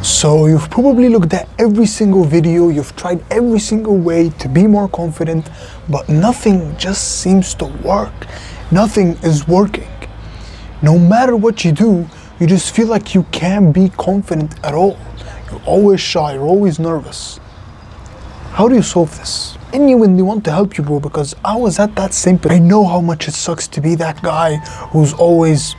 So you've probably looked at every single video, you've tried every single way to be more confident, but nothing just seems to work. Nothing is working. No matter what you do, you just feel like you can't be confident at all. You're always shy, you're always nervous. How do you solve this? I genuinely want to help you, bro, because I was at that same place. I know how much it sucks to be that guy who's always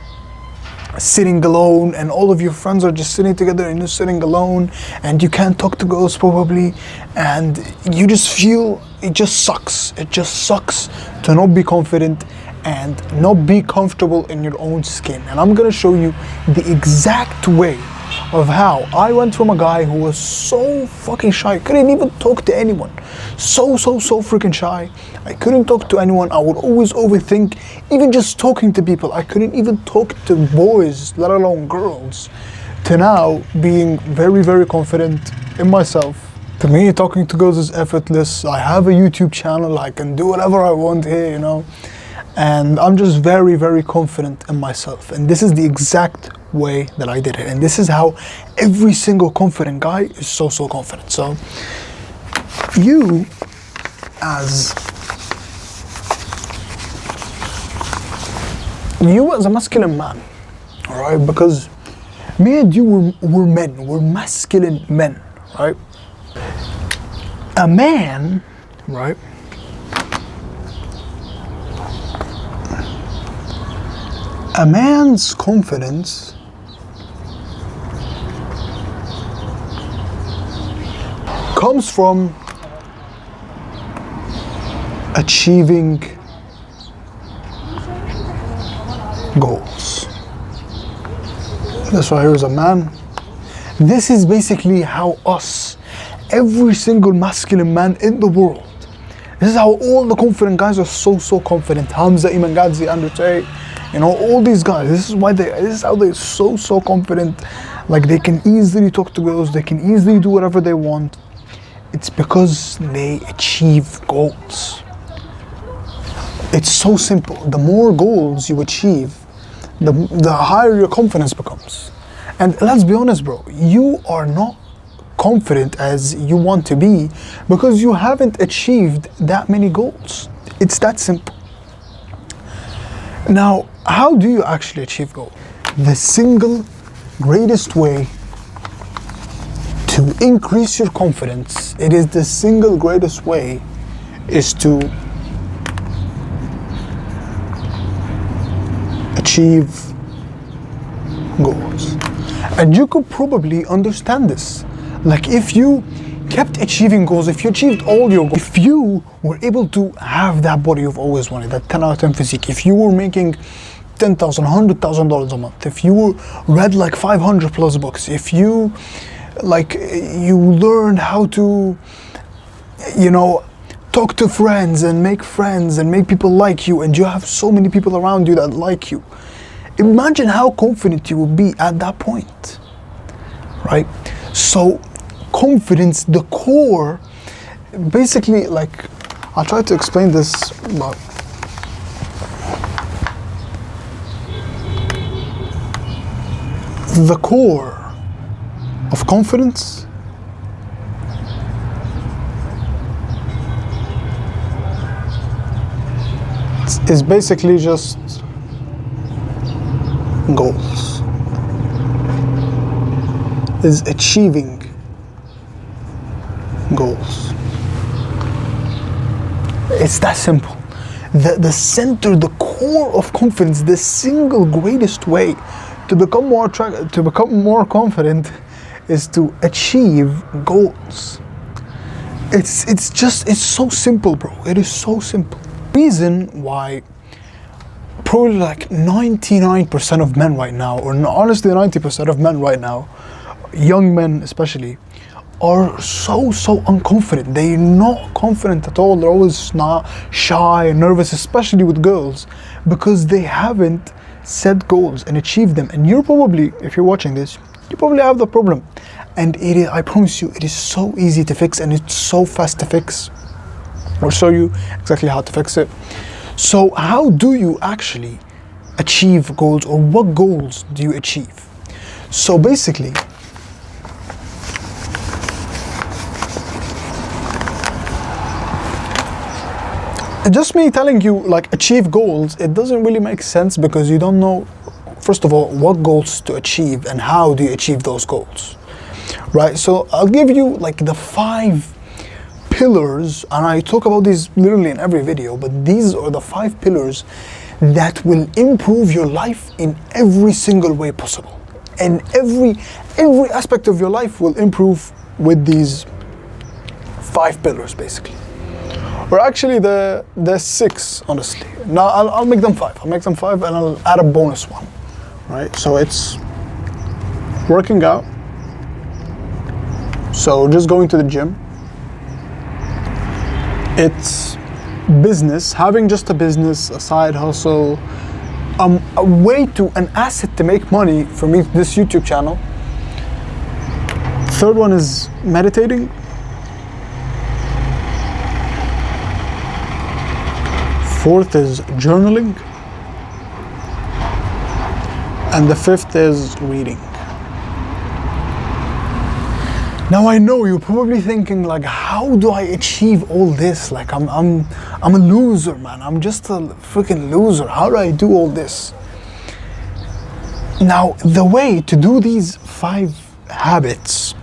sitting alone and all of your friends are just sitting together and you're sitting alone and you can't talk to girls probably, and you just feel it just sucks. It just sucks to not be confident and not be comfortable in your own skin. And I'm gonna show you the exact way of how I went from a guy who was so fucking shy, couldn't even talk to anyone, so freaking shy. I couldn't talk to anyone. I would always overthink even just talking to people. I couldn't even talk to boys, let alone girls, to now being very confident in myself. To me, talking to girls is effortless. I have a YouTube channel, I can do whatever I want here, you know, and I'm just very confident in myself. And this is the exact way that I did it, and this is how every single confident guy is so confident. So you as a masculine man, all right, because me and you we're men, we're masculine men, right? A man, right, a man's confidence comes from achieving goals. That's why here's a man. This is basically how every single masculine man in the world, this is how all the confident guys are so confident. Hamza, Iman Gadzhi, Andrew Tate, you know, all these guys, this is how they're so confident. Like, they can easily talk to girls, they can easily do whatever they want. It's because they achieve goals. It's so simple. The more goals you achieve, the higher your confidence becomes. And let's be honest, bro, you are not confident as you want to be because you haven't achieved that many goals. It's that simple. Now, how do you actually achieve goals? The single greatest way to increase your confidence, it is the single greatest way, is to achieve goals. And you could probably understand this. Like, if you kept achieving goals, if you achieved all your goals, if you were able to have that body you've always wanted, that 10 out of 10 physique, if you were making $10,000, $100,000 a month, if you read like 500 plus books, if you learned how to, you know, talk to friends and make people like you, and you have so many people around you that like you, imagine how confident you would be at that point, right? So confidence, the core, basically, like, I'll try to explain this, but the core of confidence is basically just goals, is achieving goals. It's that simple. The center, the core of confidence, the single greatest way to become more confident is to achieve goals. It's so simple, bro. It is so simple. Reason why probably like 99% of men right now, or honestly 90% of men right now, young men especially, are so unconfident. They're not confident at all. They're always not shy and nervous, especially with girls, because they haven't set goals and achieved them. And you're probably, if you're watching this, you probably have the problem. And it is, I promise you, it is so easy to fix and it's so fast to fix. I'll show you exactly how to fix it. So how do you actually achieve goals, or what goals do you achieve? So basically, just me telling you like achieve goals, it doesn't really make sense because you don't know, first of all, what goals to achieve and how do you achieve those goals, right? So I'll give you like the 5 pillars, and I talk about these literally in every video, but these are the 5 pillars that will improve your life in every single way possible. And every aspect of your life will improve with these 5 pillars basically. Or actually the 6, honestly. Now I'll make them 5. I'll make them 5 and I'll add a bonus one, right? So it's working out. So just going to the gym. It's business, having just a business, a side hustle, a way to, an asset to make money for me, this YouTube channel. 3rd one is meditating. 4th is journaling. And the 5th is reading. Now I know you're probably thinking like, how do I achieve all this? Like I'm a loser, man. I'm just a freaking loser. How do I do all this? Now the way to do these 5 habits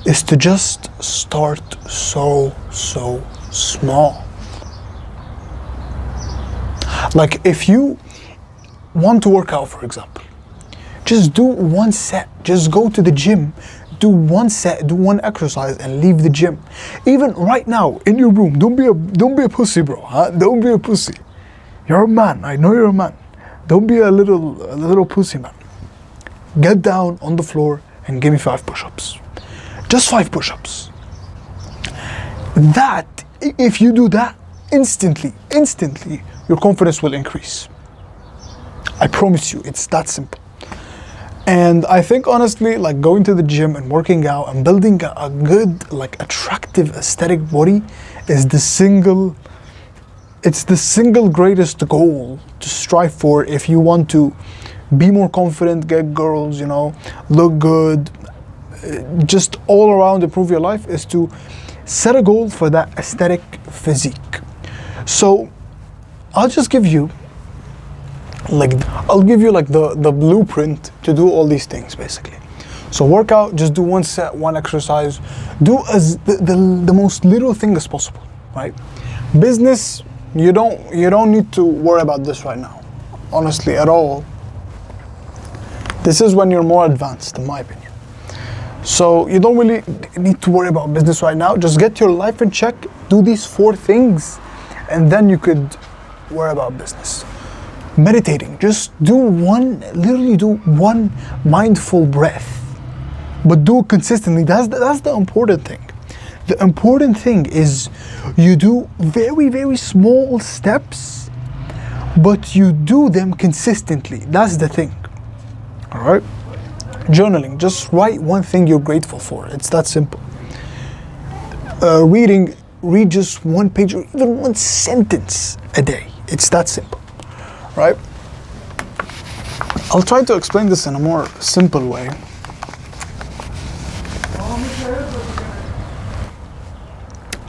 is to just start so small. Like if you want to work out, for example, just do 1 set. Just go to the gym, do 1 set, do 1 exercise and leave the gym. Even right now in your room, don't be a pussy, bro. Huh? Don't be a pussy. You're a man. I know you're a man. Don't be a little pussy, man. Get down on the floor and give me 5 push-ups. Just 5 push-ups. That, if you do that, instantly, your confidence will increase. I promise you, it's that simple. And I think honestly, like going to the gym and working out and building a good, like attractive aesthetic body is the single greatest goal to strive for if you want to be more confident, get girls, you know, look good, just all around improve your life, is to set a goal for that aesthetic physique. So I'll give you like the blueprint to do all these things basically. So work out, just do 1 set, 1 exercise, do as the most little thing as possible, right? Business, you don't need to worry about this right now, honestly, at all. This is when you're more advanced, in my opinion. So you don't really need to worry about business right now. Just get your life in check, do these 4 things, and then you could worry about business. Meditating, just literally do 1 mindful breath, but do it consistently. That's the important thing. The important thing is you do very small steps, but you do them consistently. That's the thing. All right. Journaling, just write 1 thing you're grateful for. It's that simple. Reading, read just 1 page or even 1 sentence a day. It's that simple, right? I'll try to explain this in a more simple way.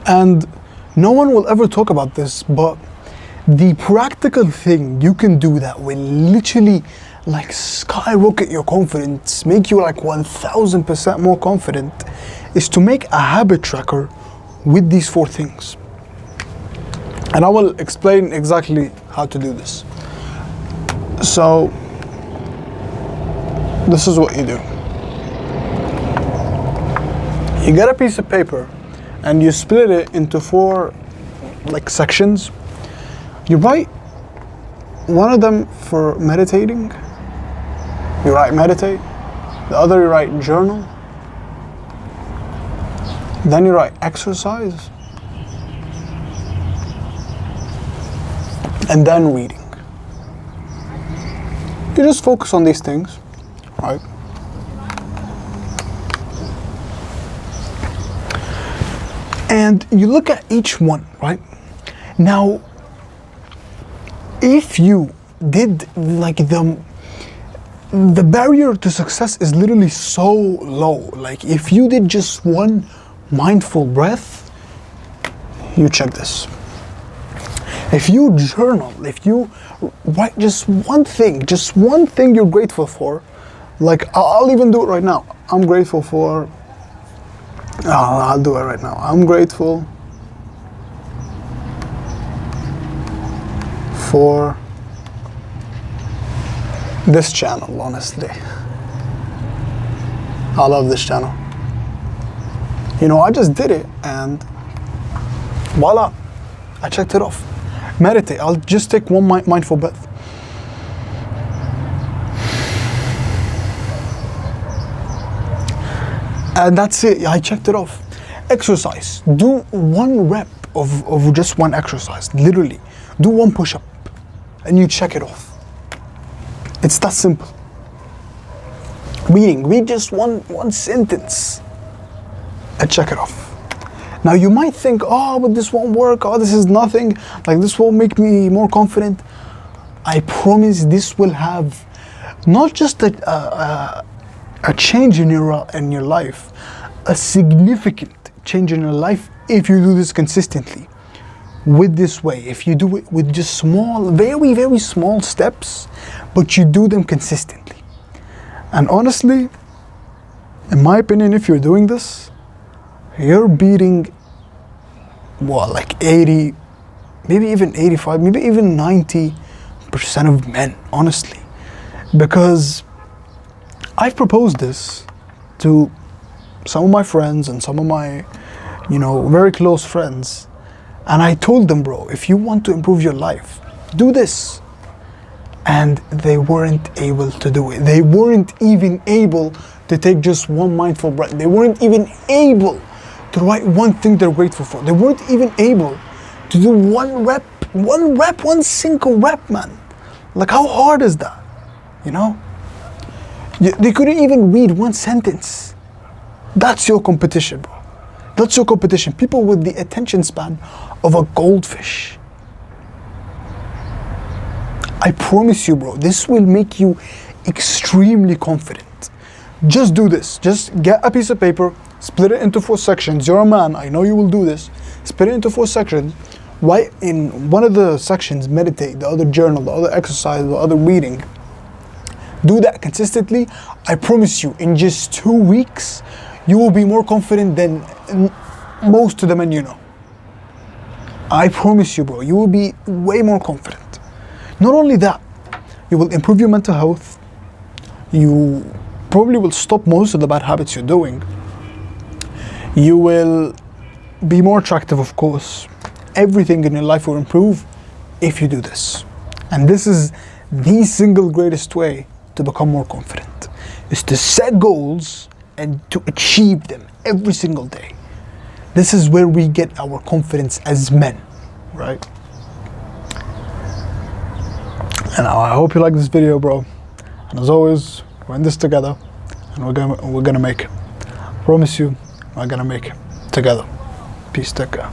And no one will ever talk about this, but the practical thing you can do that will literally like skyrocket your confidence, make you like 1000% more confident, is to make a habit tracker with these 4 things. And I will explain exactly how to do this. So this is what you do. You get a piece of paper and you split it into 4 like sections. You write 1 of them for meditating. You write meditate. The other you write journal. Then you write exercise. And then reading. You just focus on these things, right? And you look at each one, right? Now, if you did like the barrier to success is literally so low. Like if you did just 1 mindful breath, you check this. If you journal, if you write just one thing you're grateful for, like I'll even do it right now. I'm grateful for, I'll do it right now. I'm grateful for this channel, honestly. I love this channel. You know, I just did it and voila, I checked it off. Meditate, I'll just take one mindful breath. And that's it, I checked it off. Exercise, do one rep of just one exercise, literally. Do one push-up and you check it off. It's that simple. Read just one sentence and check it off. Now you might think, oh, but this won't work, oh, this is nothing, like this won't make me more confident. I promise this will have not just a change in your life, a significant change in your life if you do this consistently. With this way, if you do it with just small, very, very small steps, but you do them consistently. And honestly, in my opinion, if you're doing this, you're beating, what, like 80, maybe even 85, maybe even 90% of men, honestly. Because I've proposed this to some of my friends and some of my, you know, very close friends. And I told them, bro, if you want to improve your life, do this. And they weren't able to do it. They weren't even able to take just one mindful breath. They weren't even able to write one thing they're grateful for. They weren't even able to do one single rep, man. Like, how hard is that? You know? They couldn't even read one sentence. That's your competition, bro. That's your competition. People with the attention span of a goldfish. I promise you, bro, this will make you extremely confident. Just do this. Just get a piece of paper, split it into 4 sections. You're a man, I know you will do this. Split it into 4 sections. Write in one of the sections, meditate, the other journal, the other exercise, the other reading. Do that consistently. I promise you, in just 2 weeks, you will be more confident than most of the men you know. I promise you, bro, you will be way more confident. Not only that, you will improve your mental health. You probably will stop most of the bad habits you're doing. You will be more attractive, of course. Everything in your life will improve if you do this. And this is the single greatest way to become more confident, is to set goals and to achieve them every single day. This is where we get our confidence as men, right? And I hope you like this video, bro. And as always, we're in this together, and we're gonna make it. I promise you, we're gonna make it together. Peace, take care.